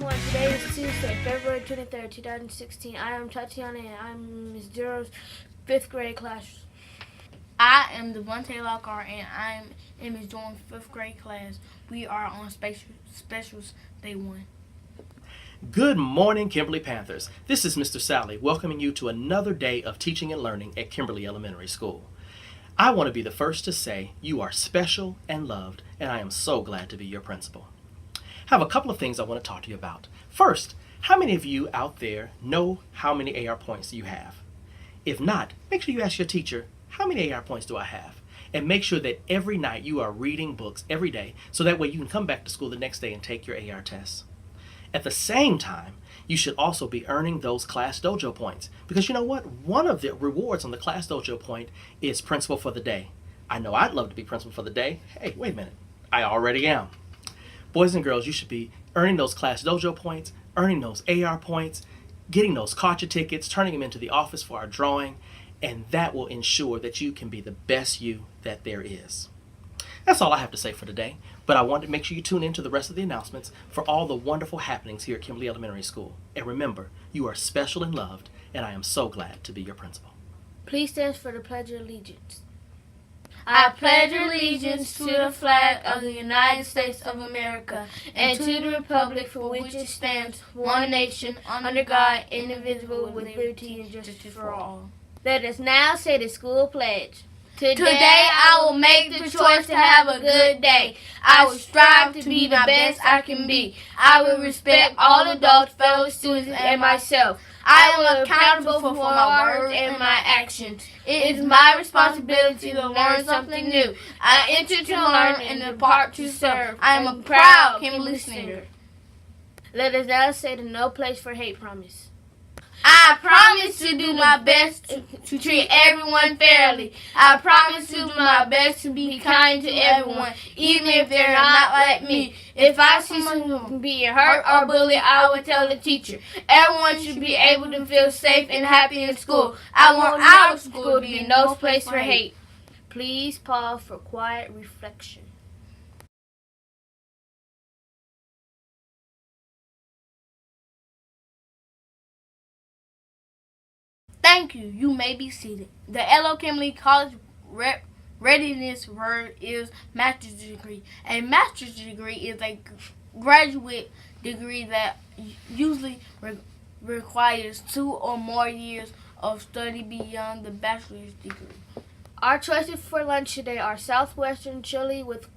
everyone. Today is Tuesday, February 23rd, 2016. I am Tatiana and I'm Ms. Zero's 5th grade class. I am Devontae Lockhart and I am in Ms. Jones' 5th grade class. We are on Specials Day 1. Good morning, Kimberly Panthers. This is Mr. Sally welcoming you to another day of teaching and learning at Kimberly Elementary School. I want to be the first to say you are special and loved, and I am so glad to be your principal. I have a couple of things I want to talk to you about. First, how many of you out there know how many AR points you have? If not, make sure you ask your teacher, how many AR points do I have? And make sure that every night you are reading books every day so that way you can come back to school the next day and take your AR tests. At the same time, you should also be earning those Class Dojo points. Because you know what? One of the rewards on the Class Dojo point is Principal for the Day. I know I'd love to be Principal for the Day. Hey, wait a minute. I already am. Boys and girls, you should be earning those Class Dojo points, earning those AR points, getting those Karcher tickets, turning them into the office for our drawing, and that will ensure that you can be the best you that there is. That's all I have to say for today, but I wanted to make sure you tune in to the rest of the announcements for all the wonderful happenings here at Kimberly Elementary School. And remember, you are special and loved, and I am so glad to be your principal. Please stand for the Pledge of Allegiance. I pledge allegiance to the flag of the United States of America and to the republic for which it stands, one nation, under God, indivisible, with liberty and justice for all. Let us now say the school pledge. Today I will make the choice to have a good day. I will strive to be the best I can be. I will respect all adults, fellow students, and myself. I am accountable for my words and my actions. It is my responsibility to learn something new. I enter to learn and depart to serve. I am a proud Kimberly Slinger. Let us now say the No Place for Hate promise. I promise to do my best to treat everyone fairly. I promise to do my best to be kind to everyone, even if they're not like me. If I see someone being hurt or bullied, I will tell the teacher. Everyone should be able to feel safe and happy in school. I want our school to be no place for hate. Please pause for quiet reflection. Thank you. You may be seated. The L.O. Kimberly College readiness word is master's degree. A master's degree is a graduate degree that usually requires 2 or more years of study beyond the bachelor's degree. Our choices for lunch today are Southwestern chili with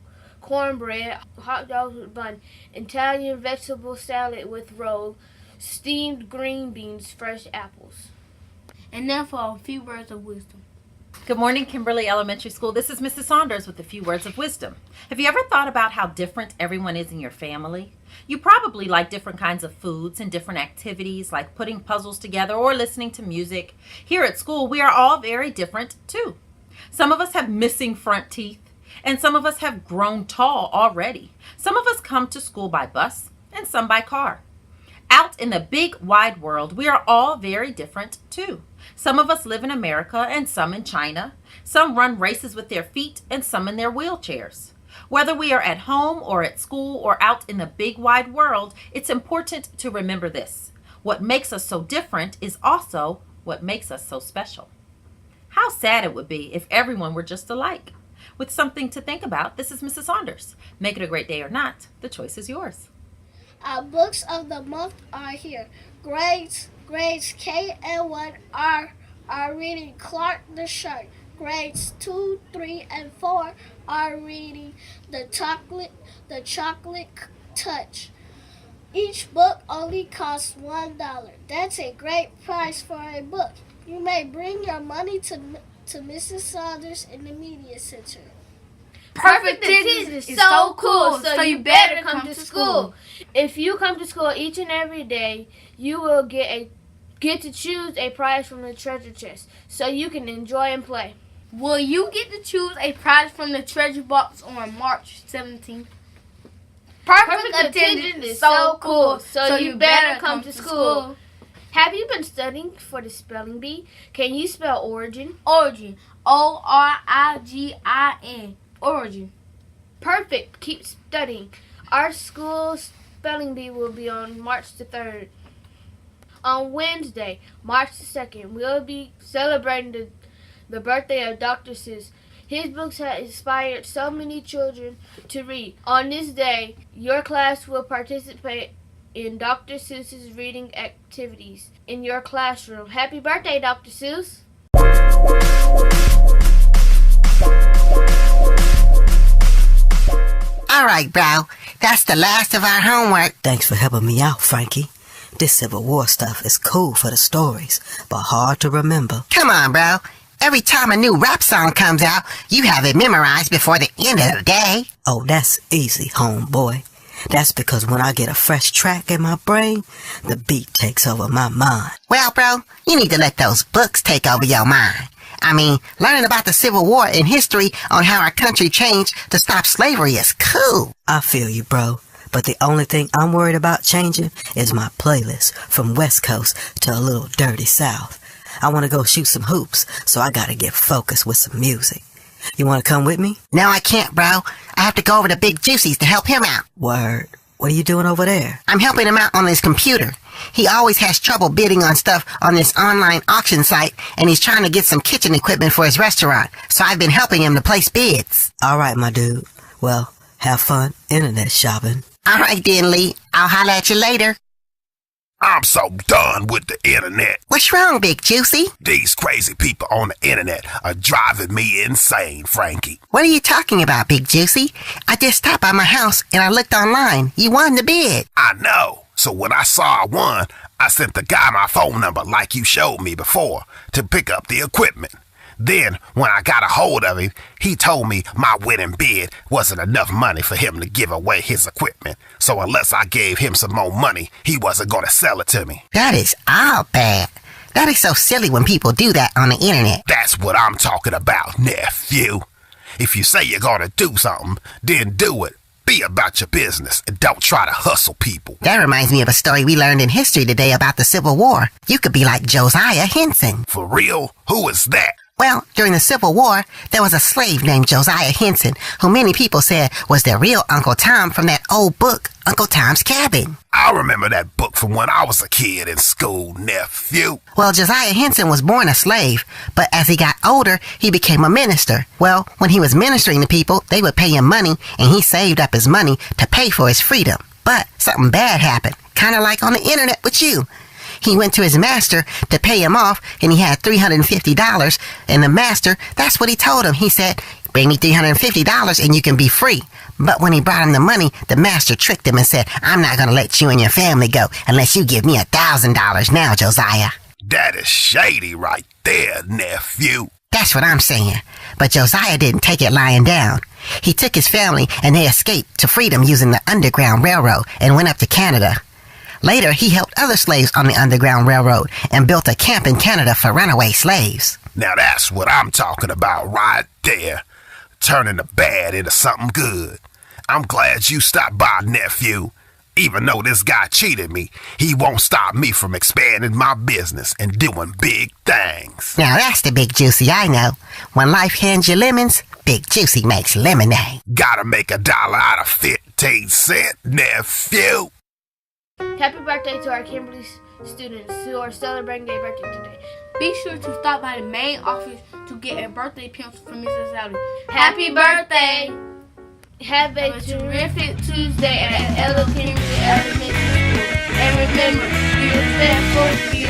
cornbread, hot dogs with bun, Italian vegetable salad with roll, steamed green beans, fresh apples. And now for a few words of wisdom. Good morning, Kimberly Elementary School. This is Mrs. Saunders with a few words of wisdom. Have you ever thought about how different everyone is in your family? You probably like different kinds of foods and different activities like putting puzzles together or listening to music. Here at school, we are all very different too. Some of us have missing front teeth, and some of us have grown tall already. Some of us come to school by bus and some by car. Out in the big wide world, we are all very different too. Some of us live in America and some in China. Some run races with their feet and some in their wheelchairs. Whether we are at home or at school or out in the big wide world, it's important to remember this. What makes us so different is also what makes us so special. How sad it would be if everyone were just alike. With something to think about, this is Mrs. Saunders. Make it a great day or not, the choice is yours. Our books of the month are here. Grades K and 1 are reading Clark the Shark. Grades 2, 3, and 4 are reading The Chocolate Touch. Each book only costs $1. That's a great price for a book. You may bring your money to Mrs. Saunders in the Media Center. Perfect attendance is so cool, so you better come to school. If you come to school each and every day, you will get to choose a prize from the treasure chest, so you can enjoy and play. Will you get to choose a prize from the treasure box on March 17th? Perfect attendance is so cool, so you better come to school. Have you been studying for the spelling bee? Can you spell origin? Origin, O-R-I-G-I-N. Origin. Perfect. Keep studying. Our school spelling bee will be on March the 3rd. On Wednesday, March the 2nd, we'll be celebrating the birthday of Dr. Seuss. His books have inspired so many children to read. On this day, your class will participate in Dr. Seuss's reading activities in your classroom. Happy birthday, Dr. Seuss! All right, bro. That's the last of our homework. Thanks for helping me out, Frankie. This Civil War stuff is cool for the stories, but hard to remember. Come on, bro. Every time a new rap song comes out, you have it memorized before the end of the day. Oh, that's easy, homeboy. That's because when I get a fresh track in my brain, the beat takes over my mind. Well, bro, you need to let those books take over your mind. I mean, learning about the Civil War and history on how our country changed to stop slavery is cool. I feel you, bro. But the only thing I'm worried about changing is my playlist from West Coast to a little dirty South. I want to go shoot some hoops, so I gotta get focused with some music. You want to come with me? No, I can't, bro. I have to go over to Big Juicy's to help him out. Word. What are you doing over there? I'm helping him out on his computer. He always has trouble bidding on stuff on this online auction site, and he's trying to get some kitchen equipment for his restaurant, so I've been helping him to place bids. All right, my dude. Well, have fun internet shopping. All right, then, Lee. I'll holler at you later. I'm so done with the internet. What's wrong, Big Juicy? These crazy people on the internet are driving me insane, Frankie. What are you talking about, Big Juicy? I just stopped by my house and I looked online. You won the bid. I know. So when I saw I won, I sent the guy my phone number like you showed me before to pick up the equipment. Then, when I got a hold of him, he told me my winning bid wasn't enough money for him to give away his equipment. So unless I gave him some more money, he wasn't going to sell it to me. That is all bad. That is so silly when people do that on the internet. That's what I'm talking about, nephew. If you say you're going to do something, then do it. Be about your business and don't try to hustle people. That reminds me of a story we learned in history today about the Civil War. You could be like Josiah Henson. For real? Who is that? Well, during the Civil War, there was a slave named Josiah Henson, who many people said was the real Uncle Tom from that old book, Uncle Tom's Cabin. I remember that book from when I was a kid in school, nephew. Well, Josiah Henson was born a slave, but as he got older, he became a minister. Well, when he was ministering to people, they would pay him money, and he saved up his money to pay for his freedom. But something bad happened, kind of like on the internet with you. He went to his master to pay him off, and he had $350, and the master, that's what he told him. He said, bring me $350 and you can be free. But when he brought him the money, the master tricked him and said, I'm not going to let you and your family go unless you give me $1,000 now, Josiah. That is shady right there, nephew. That's what I'm saying. But Josiah didn't take it lying down. He took his family and they escaped to freedom using the Underground Railroad and went up to Canada. Later, he helped other slaves on the Underground Railroad and built a camp in Canada for runaway slaves. Now that's what I'm talking about right there. Turning the bad into something good. I'm glad you stopped by, nephew. Even though this guy cheated me, he won't stop me from expanding my business and doing big things. Now that's the Big Juicy I know. When life hands you lemons, Big Juicy makes lemonade. Gotta make $1 out of 15 cents, nephew. Happy birthday to our Kimberly students who are celebrating their birthday today. Be sure to stop by the main office to get a birthday pencil from Mrs. Sally. Happy birthday! Have a terrific Tuesday at Ella Kimberly Elementary School. And remember, be respectful, be